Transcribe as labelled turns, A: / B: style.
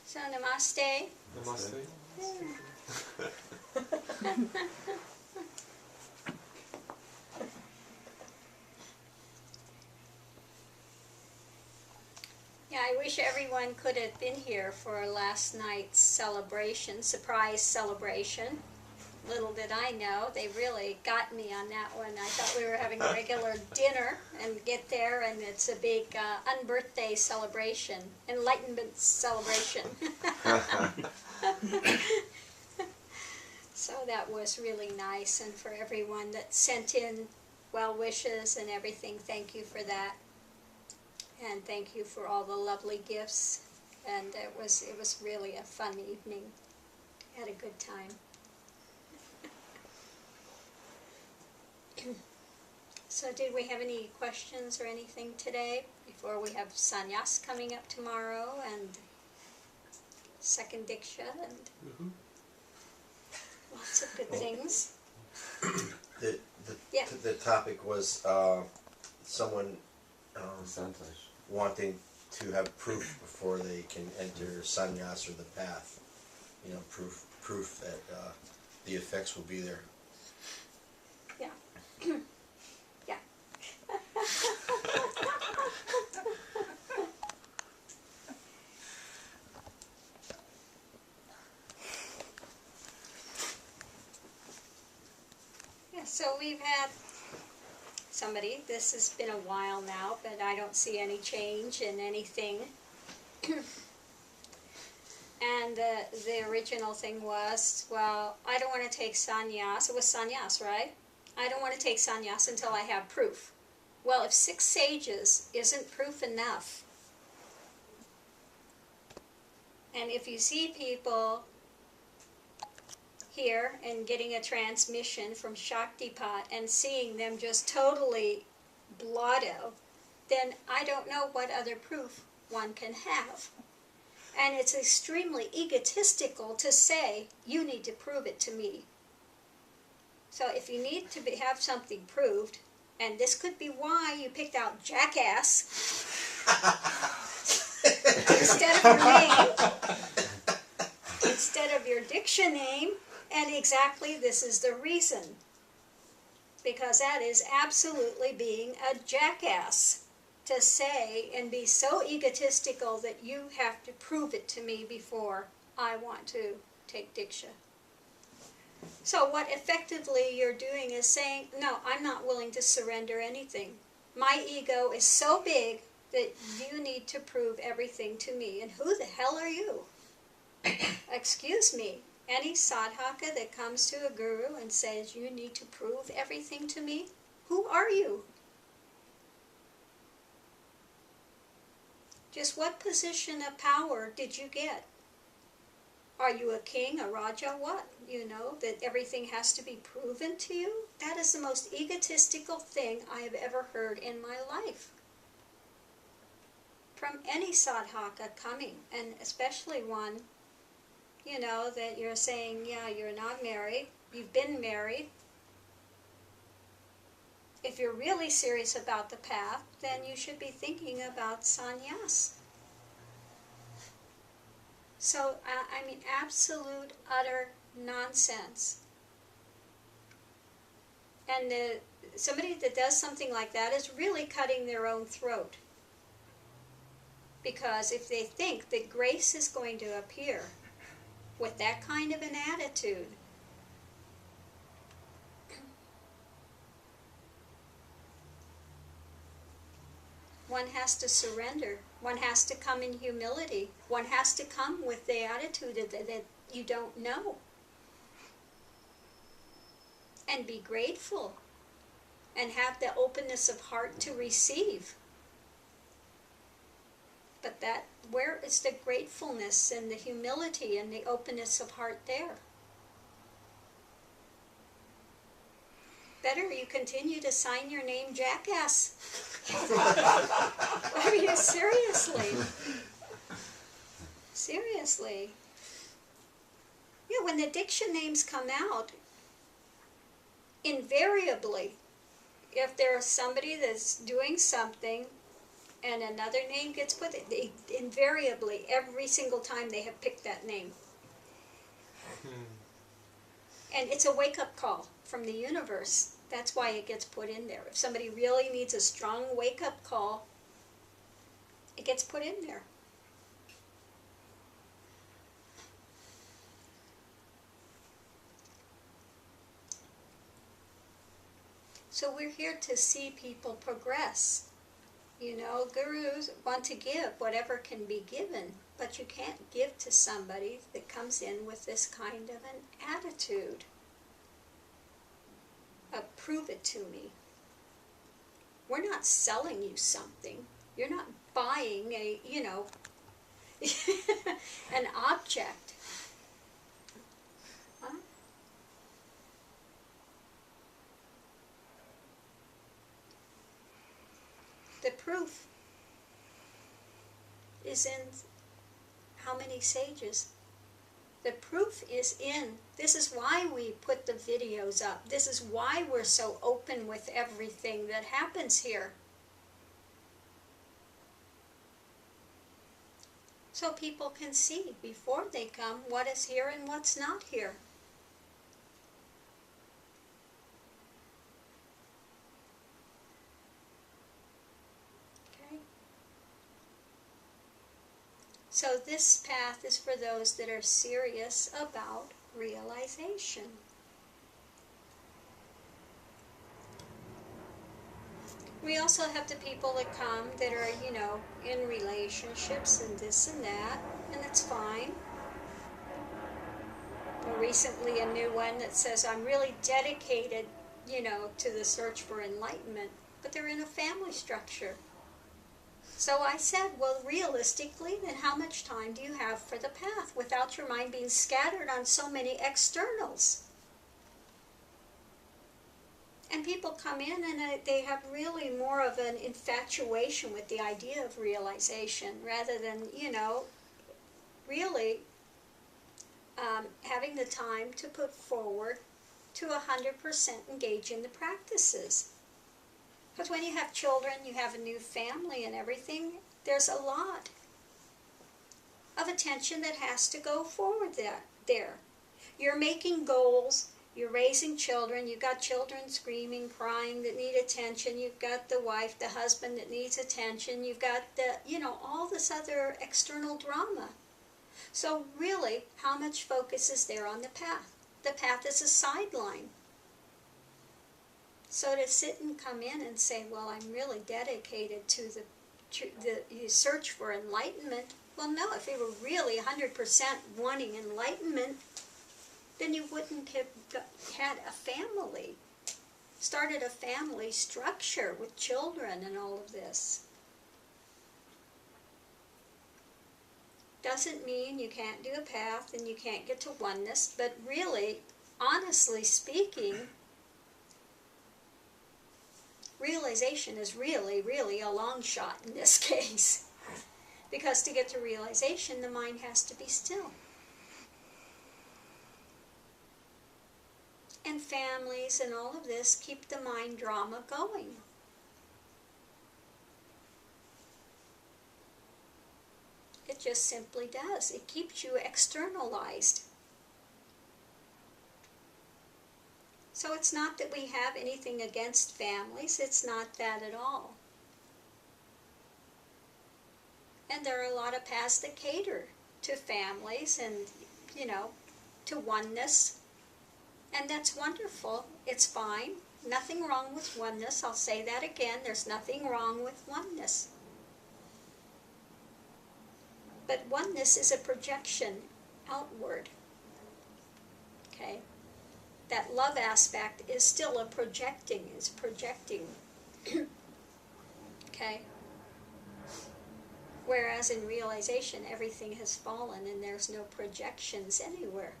A: So namaste.
B: Namaste.
A: Yeah, I wish everyone could have been here for last night's celebration, surprise celebration. Little did I know, they really got me on that one. I thought we were having a regular dinner and get there and it's a big unbirthday celebration, enlightenment celebration. So that was really nice, and for everyone that sent in well wishes and everything, thank you for that. And thank you for all the lovely gifts, and it was really a fun evening. Had a good time. So did we have any questions or anything today before we have sannyas coming up tomorrow and second diksha and lots of good things?
C: The topic was someone wanting to have proof before they can enter sannyas or the path. You know, proof that the effects will be there.
A: Yeah. Yeah. Yeah, so we've had somebody, this has been a while now, but I don't see any change in anything. And the original thing was, well, I don't want to take sannyas. It was sannyas, right? I don't want to take sannyas until I have proof. Well, if 6 sages isn't proof enough, and if you see people here and getting a transmission from Shaktipat and seeing them just totally blotto, then I don't know what other proof one can have. And it's extremely egotistical to say, you need to prove it to me. So if you need to have something proved, and this could be why you picked out jackass instead of your name, instead of your diksha name, and exactly this is the reason. Because that is absolutely being a jackass. To say and be so egotistical that you have to prove it to me before I want to take diksha. So what effectively you're doing is saying, no, I'm not willing to surrender anything. My ego is so big that you need to prove everything to me. And who the hell are you? Excuse me, any sadhaka that comes to a guru and says you need to prove everything to me, who are you? Just what position of power did you get? Are you a king, a raja, what? You know, that everything has to be proven to you? That is the most egotistical thing I have ever heard in my life. From any sadhaka coming, and especially one, you know, that you're saying, yeah, you're not married, you've been married. If you're really serious about the path, then you should be thinking about sannyas. So, I mean, absolute, utter nonsense. And somebody that does something like that is really cutting their own throat. Because if they think that grace is going to appear with that kind of an attitude, one has to surrender. One has to come in humility. One has to come with the attitude that you don't know. And be grateful. And have the openness of heart to receive. But that, where is the gratefulness and the humility and the openness of heart there? Better you continue to sign your name jackass. I mean, seriously. Seriously. Yeah, when the diksha names come out, invariably, if there's somebody that's doing something and another name gets put, they invariably, every single time they have picked that name. And it's a wake-up call from the universe. That's why it gets put in there. If somebody really needs a strong wake-up call, it gets put in there. So we're here to see people progress. You know, gurus want to give whatever can be given, but you can't give to somebody that comes in with this kind of an attitude. Prove it to me. We're not selling you something. You're not buying a, you know, an object. Huh? The proof is in how many sages. The proof is in. This is why we put the videos up. This is why we're so open with everything that happens here. So people can see before they come what is here and what's not here. So this path is for those that are serious about realization. We also have the people that come that are, you know, in relationships and this and that, and it's fine. Or recently a new one that says, I'm really dedicated, you know, to the search for enlightenment, but they're in a family structure. So I said, well, realistically, then how much time do you have for the path without your mind being scattered on so many externals? And people come in and they have really more of an infatuation with the idea of realization rather than, you know, really having the time to put forward to 100% engage in the practices. Because when you have children, you have a new family and everything, there's a lot of attention that has to go forward there. You're making goals, you're raising children, you've got children screaming, crying that need attention, you've got the wife, the husband that needs attention, you've got the, you know, all this other external drama. So really, how much focus is there on the path? The path is a sideline. So to sit and come in and say, well, I'm really dedicated to the search for enlightenment. Well, no, if you were really 100% wanting enlightenment, then you wouldn't have had a family, started a family structure with children and all of this. Doesn't mean you can't do a path and you can't get to oneness, but really, honestly speaking, realization is really, really a long shot in this case. Because to get to realization, the mind has to be still. And families and all of this keep the mind drama going. It just simply does. It keeps you externalized. So it's not that we have anything against families. It's not that at all. And there are a lot of paths that cater to families and, you know, to oneness. And that's wonderful. It's fine. Nothing wrong with oneness. I'll say that again. There's nothing wrong with oneness. But oneness is a projection outward. Okay? That love aspect is still a projecting, is projecting. Okay? Whereas in realization, everything has fallen and there's no projections anywhere.